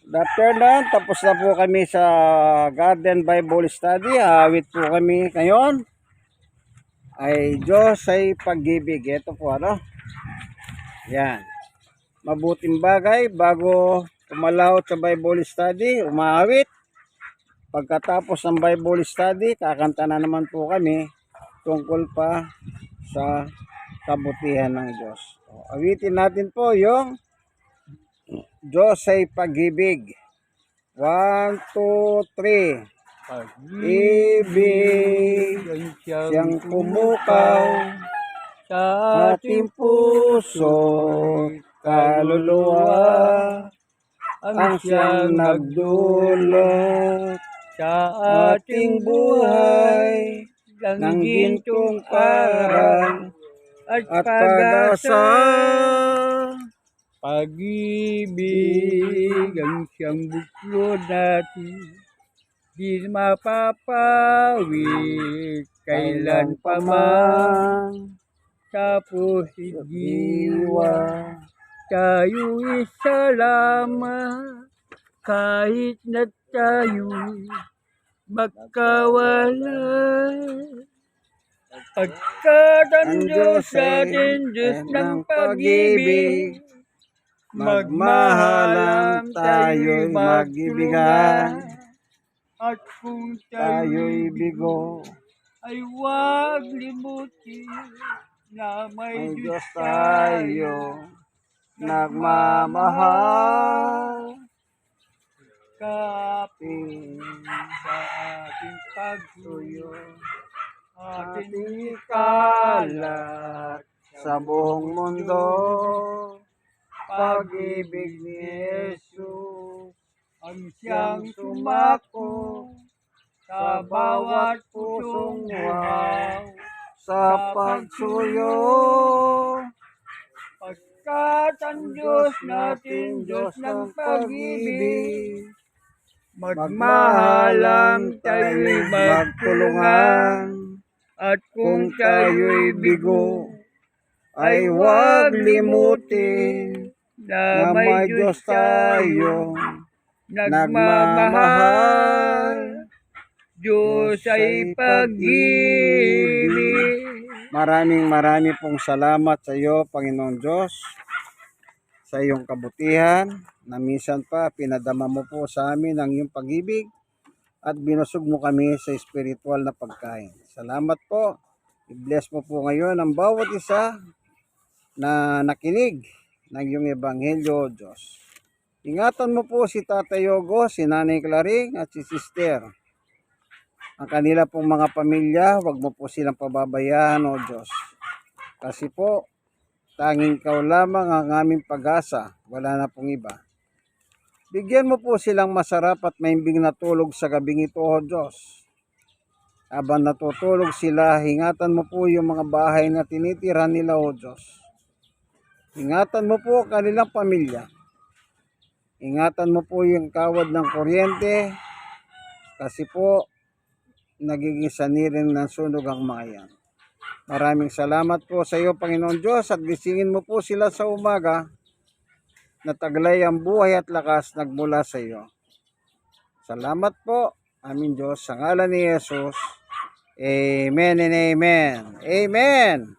Good afternoon, tapos na po kami sa Garden Bible Study. Awit po kami ngayon ay Diyos ay pag-ibig. Ito po ano. Yan. Mabuting bagay bago pumalawot sa Bible Study, umaawit. Pagkatapos ng Bible Study, kakanta na naman po kami tungkol pa sa kabutihan ng Diyos. Awitin natin po yung Diyos ay pag-ibig. 1, 2, 3. Pag-ibig siyang pumukaw sa ating puso, kaluluwa, ang siyang nagdulot sa ating buhay ng gintong aral at pag-asa. Pag-ibig ang siyang buklod natin, di mapapawi kailan pa man. Sa pusit diwa, tayo'y salamat, kahit na tayo'y magkawalay. Pagkat ang Diyos atin, Diyos ng pag-ibig, magmahalan tayo'y mag-ibigan. At kung tayo'y bigo, ay huwag limutin na may Diyos tayo nagmamahal. Kapin sa ating pagsuyo, ating ikalat sa buong mundo. Pag-ibig ni Jesus ang siyang sumako sa bawat pusong wow sa pagsuyo. Pagkat ang Diyos natin, Diyos ng pag-ibig, magmahalang tayo'y magtulungan. At kung tayo'y bigo, ay huwag limutin na may Diyos tayo nagmamahal. Diyos ay pag-ibig. Maraming pong salamat sa iyo, Panginoong Diyos, sa iyong kabutihan, na minsan pa pinadama mo po sa amin ang iyong pag-ibig at binusog mo kami sa espiritual na pagkain. Salamat po. I-bless mo po ngayon ang bawat isa na nakinig ng iyong ebanghelyo, Diyos. Ingatan mo po si Tatay Yogo, si Nanay Claring at si Sister. Ang kanila pong mga pamilya, wag mo po silang pababayaan, O Diyos. Kasi po, tanging ikaw lamang ang aming pag-asa, wala na pong iba. Bigyan mo po silang masarap at maimbing na tulog sa gabing ito, O Diyos. Habang natutulog sila, ingatan mo po yung mga bahay na tinitira nila, O Diyos. Ingatan mo po ang kanilang pamilya. Ingatan mo po yung kawad ng kuryente, kasi po, nagiging sanirin ng sunog ang mga yan. Maraming salamat po sa iyo, Panginoon Diyos, at gisingin mo po sila sa umaga na taglay ang buhay at lakas nagmula sa iyo. Salamat po, aming Diyos, sa ngalan ni Jesus. Amen and amen. Amen.